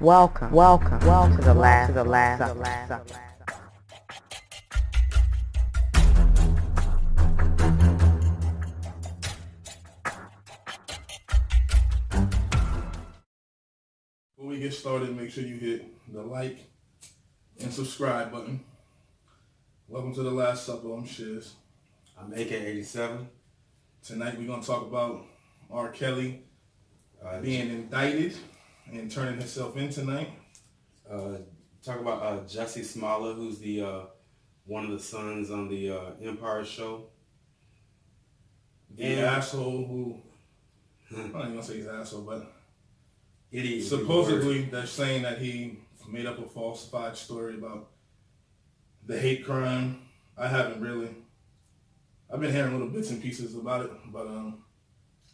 Welcome to the last supper. Before we get started, make sure you hit the like and subscribe button. Welcome to the Last Supper. I'm Shiz. I'm AK-87. Tonight we're going to talk about R. Kelly being indicted and turning himself in tonight. Talk about Jussie Smollett, who's the one of the sons on the Empire show. The asshole who, I'm not even going to say he's an asshole, but Idiot. supposedly they're saying that he made up a falsified story about the hate crime. I've been hearing little bits and pieces about it, but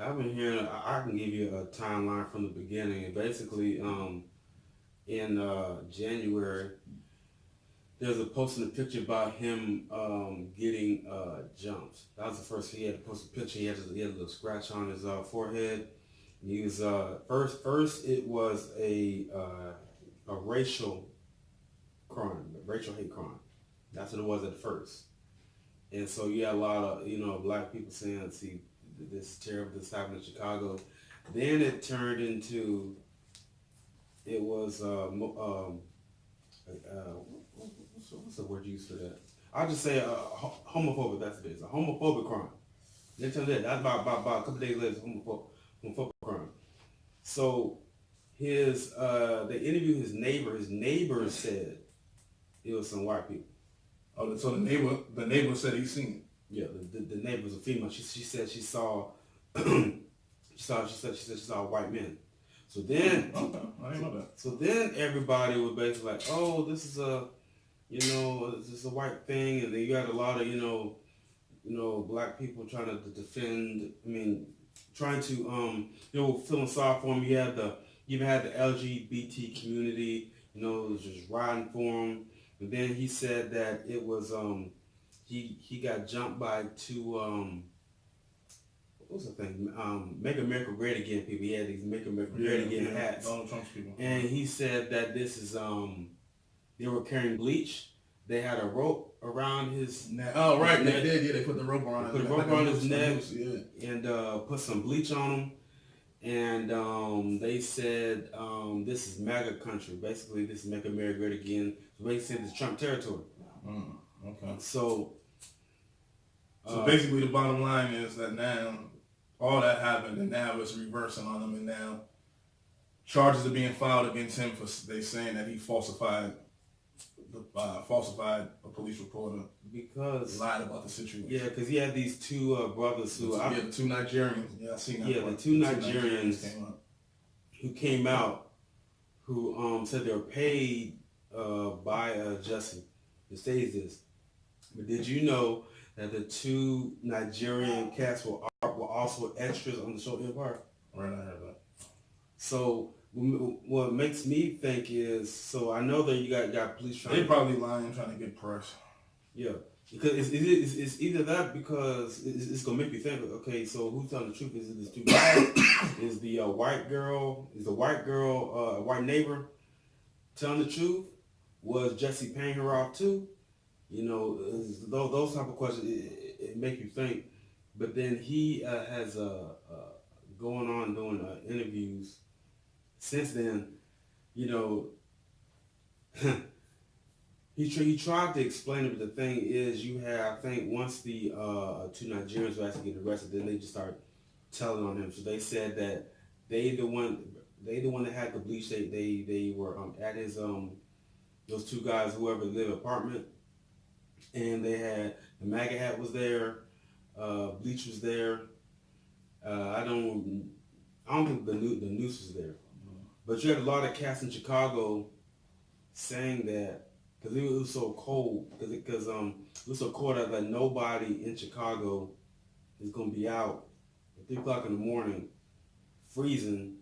I've been hearing, I can give you a timeline from the beginning. And basically, in January, there's a posting a picture about him getting jumped. That was the first. He had to post a picture. He had a little scratch on his forehead. And he was first. It was a racial crime, a racial hate crime. That's what it was at first. And so you had a lot of black people saying, "See, this terrible this happened in Chicago." Then it turned into it was what's the word used for that? I'll just say homophobic. That's what it is. A homophobic crime. They tell that. That's about a couple days later. It's homophobic crime. So they interviewed his neighbor. His neighbor said it was some white people. oh, so the neighbor said he's seen it. Yeah, the neighbor was a female. She said she saw she saw white men. So then Okay, I didn't know that. So then everybody was basically like, oh, this is a white thing, and then you had a lot of black people trying to defend. I mean, trying to feeling sorry for him. You even had the LGBT community, was just riding for him. And then he said that it was he got jumped by two what was the thing? Make America Great Again people. He had these Make America Great Again hats. Donald Trump's people. And he said that this is they were carrying bleach. They had a rope around his neck. Oh right, they did. Yeah, they put the rope around. Put a rope around his neck, and put some bleach on him. And they said this is MAGA country. Basically, this is Make America Great Again. So basically, this is Trump territory. Okay. So basically, the bottom line is that now all that happened, and now it's reversing on him, and now charges are being filed against him for they saying that he falsified a police reporter because lied about the situation. Yeah, because he had these two brothers who the two Nigerians. Yeah, I seen that. Yeah, the two Nigerians who came out who said they were paid by Jussie. It says this. But did you know that the two Nigerian cats were also extras on the show Empire? Right, I heard that. So what makes me think is, so I know that you got police trying. They probably lying, trying to get press. Yeah, because it's either that because it's gonna make you think. Okay, so who's telling the truth? Is it this two guys? Is the white girl? Is the white girl a white neighbor telling the truth? Was Jussie paying her off too? Those type of questions it make you think. But then he has going on doing interviews since then. He tried to explain it, but the thing is, you have, I think, once the two Nigerians were actually getting arrested, then they just start telling on him. So they said that they the one that had the bleach. They were at his those two guys, whoever lived apartment, and they had the MAGA hat was there, bleach was there. I don't think the noose was there, but you had a lot of cats in Chicago saying that because it was so cold, because it was so cold that nobody in Chicago is gonna be out at 3:00 in the morning, freezing.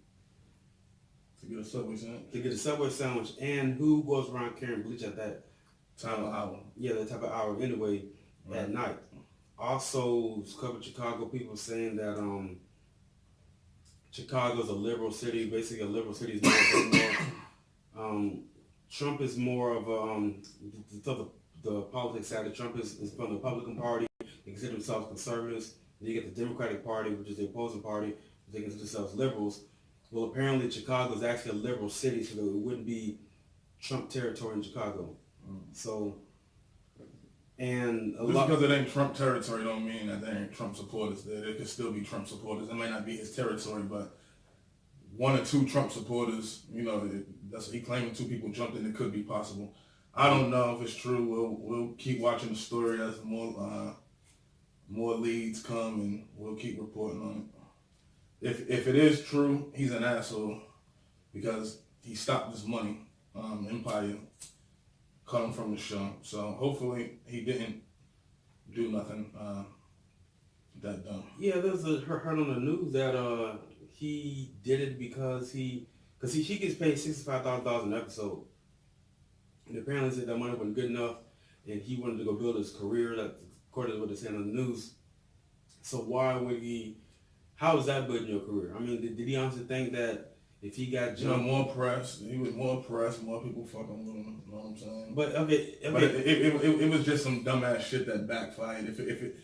To get a Subway sandwich. To get a Subway sandwich, and who goes around carrying bleach at that time of hour? Yeah, that type of hour anyway, right. At night. Also, a couple of Chicago people saying that Chicago's a liberal city. Basically, a liberal city is more Trump is more of the politics side of Trump is from the Republican Party. They consider themselves conservatives. Then you get the Democratic Party, which is the opposing party. They consider themselves liberals. Well, apparently Chicago is actually a liberal city, so it wouldn't be Trump territory in Chicago. So, and just because it ain't Trump territory don't mean that there ain't Trump supporters there. There could still be Trump supporters. It might not be his territory, but one or two Trump supporters, that's what he claiming 2 people jumped in. It could be possible. I don't know if it's true. We'll keep watching the story as more leads come, and we'll keep reporting on it. If it is true, he's an asshole because he stopped this money. Empire cut him from the show. So hopefully he didn't do nothing that dumb. Yeah, there's heard on the news that he did it because he gets paid $65,000 an episode, and apparently said that money wasn't good enough, and he wanted to go build his career. That's according to what they said on the news. So why would he? How is that building your career? I mean, did he honestly think that if he got jumped, more press, he was more press, more people fucking with him. You know what I'm saying? But it was just some dumbass shit that backfired. If it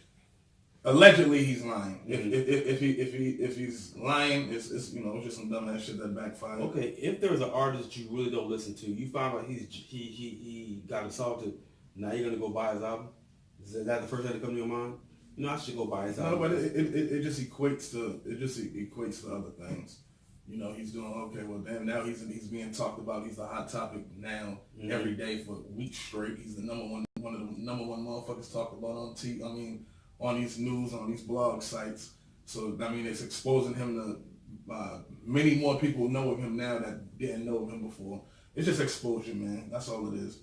allegedly he's lying. If he's lying, it's just some dumbass shit that backfired. Okay, if there's an artist you really don't listen to, you find out he got assaulted. Now you're gonna go buy his album? Is that the first thing that comes to your mind? I should go buy his album. No, but it just equates to other things. He's doing okay. Well, damn, now he's being talked about. He's the hot topic now every day for weeks straight. He's the one of the number one motherfuckers talked about on these news, on these blog sites. So it's exposing him to many more people know of him now that didn't know of him before. It's just exposure, man. That's all it is.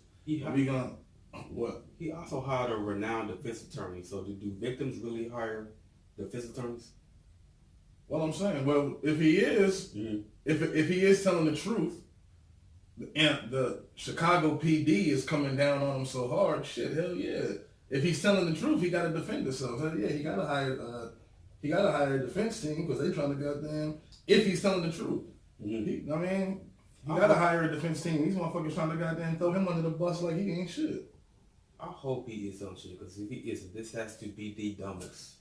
What? He also hired a renowned defense attorney. So do victims really hire defense attorneys? Well, I'm saying, if he is, if he is telling the truth, and the Chicago PD is coming down on him so hard, shit, hell yeah. If he's telling the truth, he got to defend himself. Hell yeah, he got to hire a defense team because they trying to goddamn. If he's telling the truth, he got to hire a defense team. These motherfuckers trying to goddamn throw him under the bus like he ain't shit. I hope he is on shit because if he isn't, this has to be the dumbest.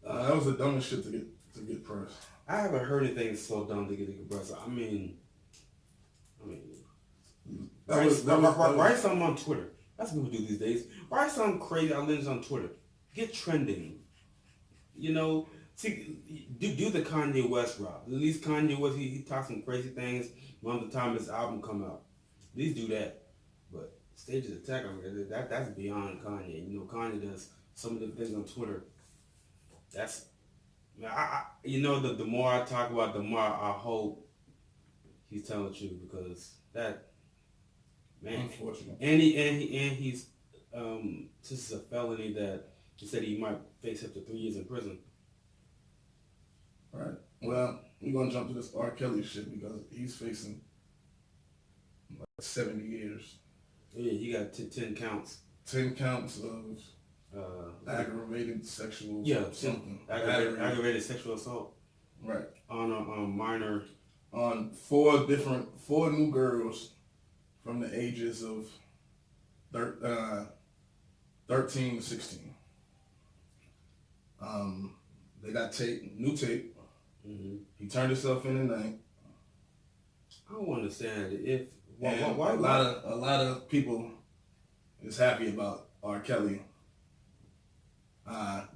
That was the dumbest shit to get press. I haven't heard anything so dumb to get press. Write something on Twitter. That's what people do these days. Write something crazy on Twitter. Get trending. See, do the Kanye West route. At least Kanye West, he talks some crazy things around the time his album come out. At least do that. But stages attack him, that's beyond Kanye. Kanye does some of the things on Twitter. That's, the more I talk about, the more I hope he's telling the truth because that, man. Unfortunate. And he's this is a felony that he said he might face up to 3 years in prison. All right. Well, we're gonna jump to this R. Kelly shit because he's facing like 70 years. Yeah, he got 10 counts. 10 counts of aggravated sexual something. Aggravated sexual assault. Right. On a minor. On four new girls from the ages of 13 to 16. They got new tape. Mm-hmm. He turned himself in at night. I don't understand why a lot of people is happy about R. Kelly.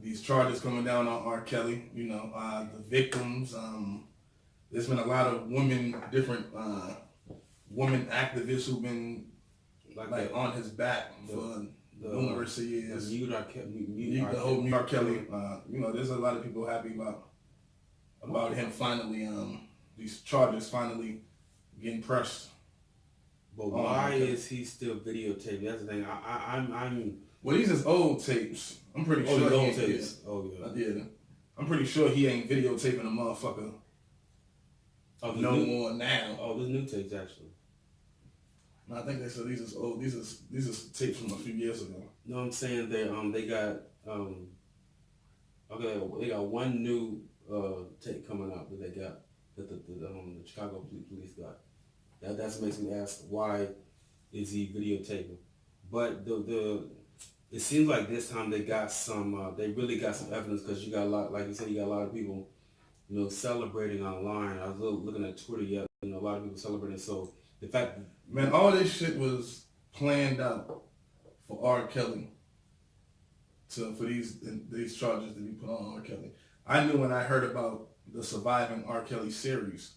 These charges coming down on R. Kelly, the victims. There's been a lot of different women activists who've been on his back for numerous years. The whole New York Kelly. There's a lot of people happy about him finally, these charges finally getting pressed. But why is he still videotaping? That's the thing. I'm. Well, these is old tapes. I'm pretty sure. Old tapes. Oh yeah. Yeah. I'm pretty sure he ain't videotaping a motherfucker. More now. Oh, there's new tapes actually. No, I think they said these is old. These is tapes from a few years ago. No, I'm saying they got they got one new tape coming out that they got that the Chicago police got. That makes me ask, why is he videotaping? But it seems like this time they got some, they really got some evidence, because you got a lot, like you said, you got a lot of people, celebrating online. I was looking at Twitter, a lot of people celebrating. So the fact, man, all this shit was planned out for R. Kelly, for these charges to be put on R. Kelly. I knew when I heard about the Surviving R. Kelly series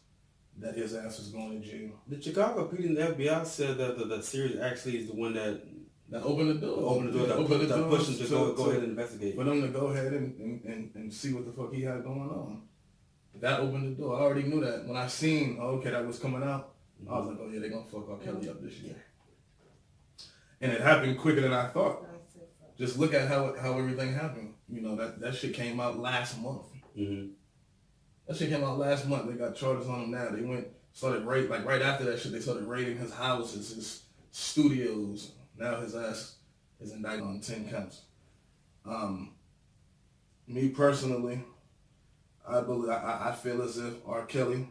that his ass was going to jail. the Chicago PD and the FBI said that the series actually is the one that opened the door. That pushed him to go ahead and investigate. For them to go ahead and see what the fuck he had going on. That opened the door. I already knew that. When I seen, that was coming out, I was like, oh yeah, they're going to fuck R. Kelly up this year. And it happened quicker than I thought. Just look at how everything happened. That shit came out last month. Mm-hmm. That shit came out last month. They got charges on him now. They started raiding, like right after that shit, they started raiding his houses, his studios. Now his ass is indicted on 10 counts. Me personally, I feel as if R. Kelly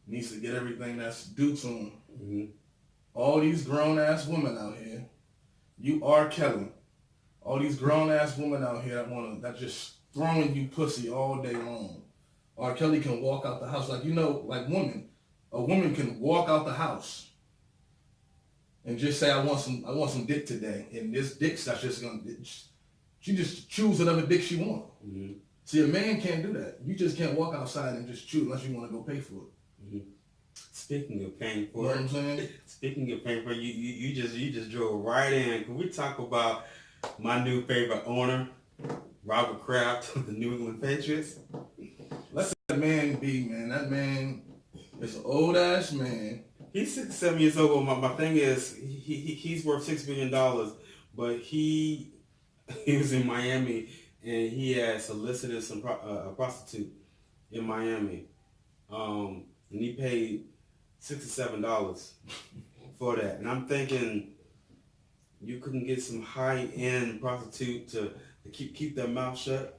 needs to get everything that's due to him. Mm-hmm. All these grown-ass women out here, you R. Kelly, all these grown-ass women out here that just throwing you pussy all day long. R. Kelly can walk out the house like a woman can walk out the house and just say, I want some dick today, and this dick's not just gonna. She just choose whatever dick she want. Mm-hmm. See, a man can't do that. You just can't walk outside and just choose unless you want to go pay for it. Mm-hmm. Speaking of paying for it, you know what I'm saying? Speaking of paying for it, you just drove right in. Can we talk about my new favorite owner, Robert Kraft of the New England Patriots? Let that man be, man. That man is an old ass man. He's 67 years old. My thing is, he's worth $6 billion, but he was in Miami and he had solicited a prostitute in Miami, and he paid $67 for that. And I'm thinking, you couldn't get some high-end prostitute to keep their mouth shut.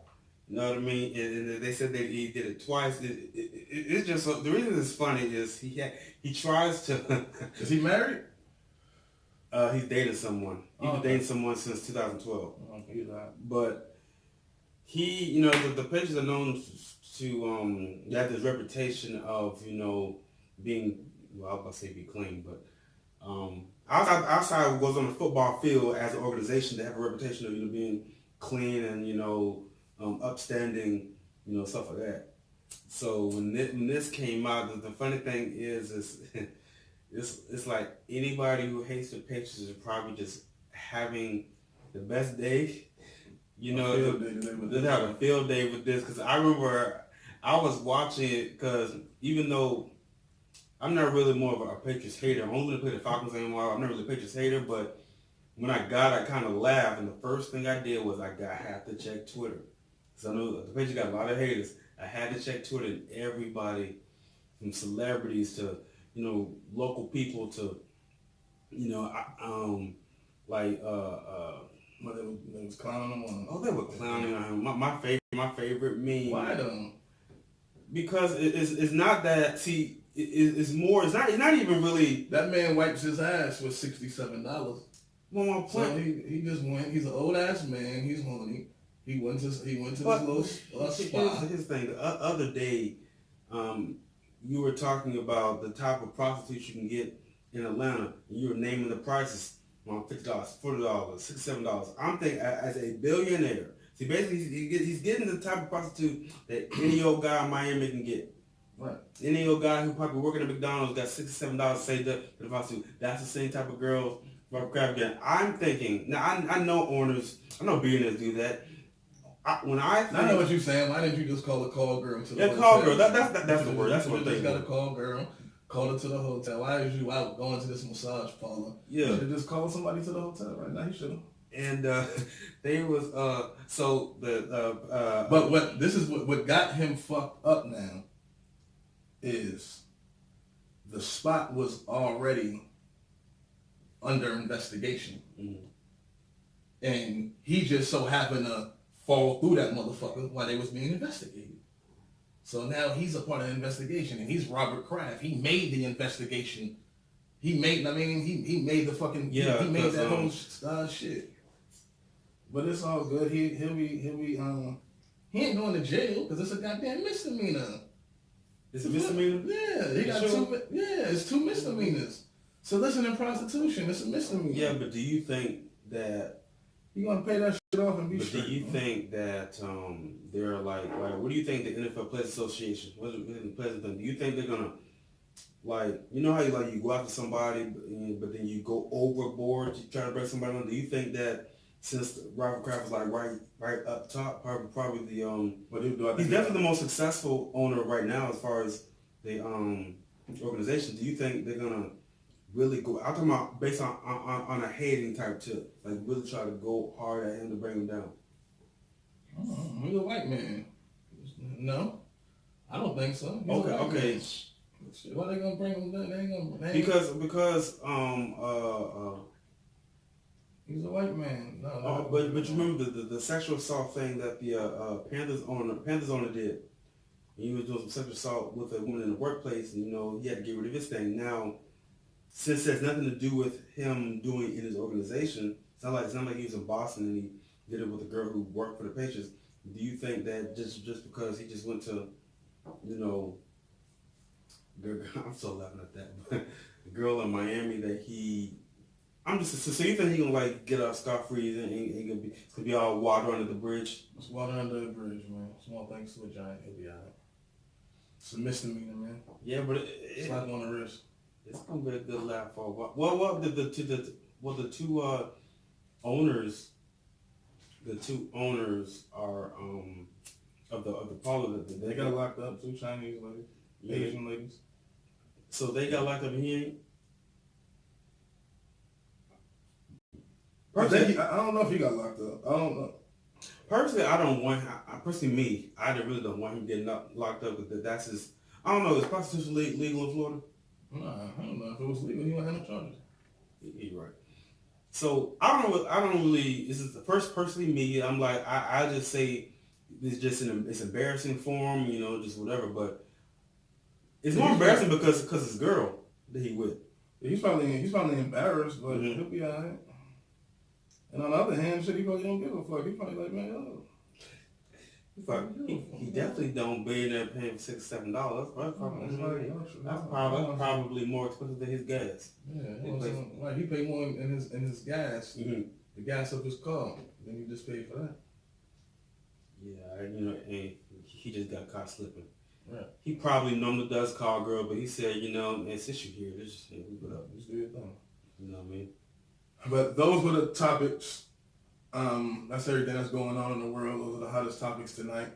You know what I mean? And they said that he did it twice. It's just the reason it's funny is he tries to. Is he married? He's dating someone. He's been dating someone since 2012. Okay, but he, the Patriots are known to have this reputation of being, well, I was about to say be clean, but outside goes on the football field as an organization, they have a reputation of being clean and upstanding, stuff like that. So when this came out, the funny thing is it's like anybody who hates the Patriots is probably just having the best day. They have a field day with this, because I remember I was watching it, because even though I'm not really more of a Patriots hater, I'm only going to play the Falcons anymore. I'm not really a Patriots hater, but when I kind of laughed, and the first thing I did was I had to check Twitter. Because I know the Patriots got a lot of haters. I had to check Twitter, and everybody, from celebrities to, local people to, they was clowning him on. Oh, they were clowning on him. My favorite meme. Why though? Because it's not that. See, it's more. It's not even really. That man wipes his ass with $67. Well, my point. So he just went. He's an old ass man. He's horny. He went to this little spa. Here's the thing. The other day, you were talking about the type of prostitutes you can get in Atlanta, and you were naming the prices. $50, $40, $67. I'm thinking, as a billionaire, see, basically he's getting the type of prostitute that any old guy in Miami can get. Right. Any old guy who probably working at McDonald's got $67 saved up for the prostitute. That's the same type of girls Robert Kraft getting. I'm thinking, now I know owners, I know billionaires do that. I know what you're saying. Why didn't you just call a call girl to the hotel? Call girl. That's the word. That's what you just got a call girl. Call her to the hotel. Why is you out going to this massage parlor? Yeah. You should just call somebody to the hotel right now. You should have. And they was But what got him fucked up now is the spot was already under investigation, and he just so happened to fall through that motherfucker while they was being investigated. So now he's a part of the investigation, and he's Robert Kraft. He made the investigation. He made the fucking he made that whole shit. But it's all good. He'll be he ain't going to jail because it's a goddamn misdemeanor. It's a misdemeanor? Yeah, he got it's 2 misdemeanors. Soliciting prostitution, it's a misdemeanor. Yeah, but do you think that you gonna pay that shit off and be straight? Do you think that they're like what do you think the NFL Players Association? What's the pleasant thing? Do you think they're gonna you know how you go after somebody, but then you go overboard to try to bring somebody on? Do you think that since Robert Kraft is right up top, probably the he's definitely the most successful owner right now as far as the organization. Do you think they're gonna really go? I'm talking about based on a hating type tip, really try to go hard at him to bring him down. He's a white man. No, I don't think so. Okay. Why they gonna bring him down? They ain't gonna. Because he's a white man. But you remember the sexual assault thing that the Panthers owner did. He was doing some sexual assault with a woman in the workplace, and he had to get rid of his thing. Now, since it has nothing to do with him doing in his organization, it's not like he was in Boston and he did it with a girl who worked for the Patriots. Do you think that just because he just went to, I'm so laughing at that, but the girl in Miami that so you think he gonna get a scot-free and he gonna be all water under the bridge? It's water under the bridge, man. Small things to a giant, he'll be alright. It's a misdemeanor, man. Yeah, but slap on the wrist. It's gonna be a good laugh for a while. Well, the two owners, are of the parliament. They got locked up. 2 Chinese ladies, Asian ladies. So they got locked up and he ain't. Personally, I don't know if he got locked up. I don't know. Personally, I don't want. I really don't want him getting locked up because that's his. I don't know. Is prostitution legal in Florida? Nah, I don't know if it was legal. He wouldn't have no charges. You're right. So I don't really. This is the first personally me. I'm like I just say it's just it's embarrassing for him. Just whatever. But it's more embarrassing because his girl that he with. He's probably embarrassed, but he'll be alright. And on the other hand, shit, he probably don't give a fuck. He probably like, man, he definitely don't billionaire paying $6 or $7. That's probably more expensive than his gas. Yeah, he paid more in his gas, the gas of his car, than he just paid for that. Yeah, and he just got caught slipping. Right. He probably normally does call girl, but he said, since you're here, let's leave it up. Just do your thing. You know what I mean? But those were the topics. That's everything that's going on in the world. Those are the hottest topics tonight.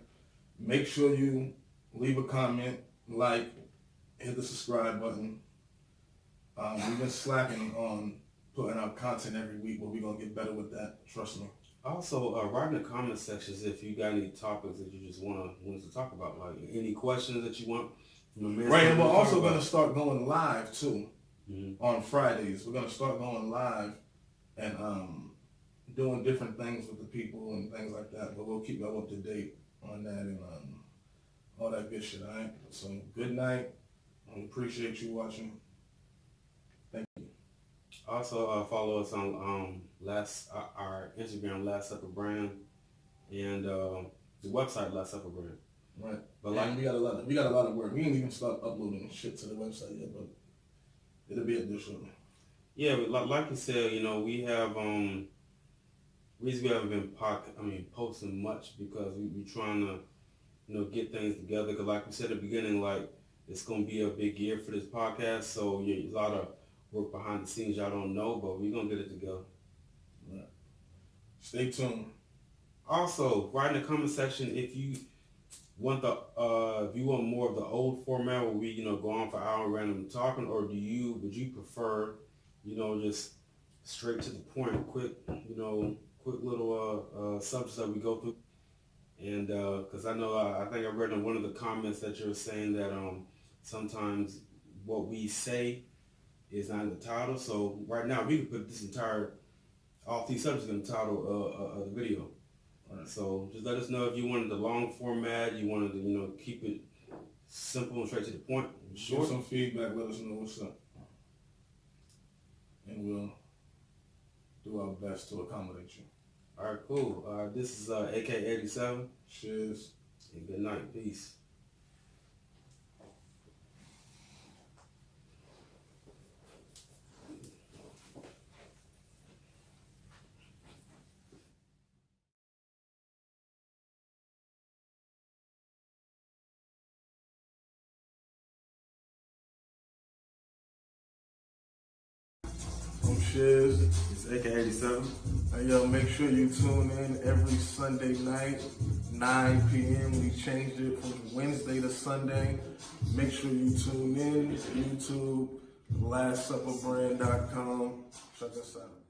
Make sure you leave a comment, hit the subscribe button. We've been slacking on putting out content every week, but we're going to get better with that. Trust me. Also, write in the comment sections if you got any topics that you just want us to talk about, any questions that you want. Right, and we're also going to start going live too on Fridays. We're going to start going live and doing different things with the people and things like that. But we'll keep y'all up to date on that and all that good shit, all right? So, good night. I appreciate you watching. Thank you. Also, follow us on our Instagram, Last Supper Brand, and the website, Last Supper Brand. Right. But we got a lot of work. We ain't even start uploading shit to the website yet, but it'll be up there shortly. Yeah, but like you said, we have reason we haven't been posting much because we trying to get things together. Because like we said at the beginning, it's gonna be a big year for this podcast, so a lot of work behind the scenes y'all don't know, but we're gonna get it together. Right. Stay tuned. Also, write in the comment section if you want more of the old format where we go on for hour random talking, or would you prefer just straight to the point, quick little subjects that we go through. And because I know I think I read in one of the comments that you were saying that sometimes what we say is not in the title. So right now we can put all 3 subjects in the title of the video. Right. So just let us know if you wanted the long format, you wanted to keep it simple and straight to the point. Give Short. some feedback, let us know what's up. And we'll do our best to accommodate you. All right, cool. This is AK87. Cheers. And good night. Peace. I'm Shiz. It's AK87. And yo, make sure you tune in every Sunday night, 9 p.m. We changed it from Wednesday to Sunday. Make sure you tune in. YouTube, LastSupperBrand.com. Check us out.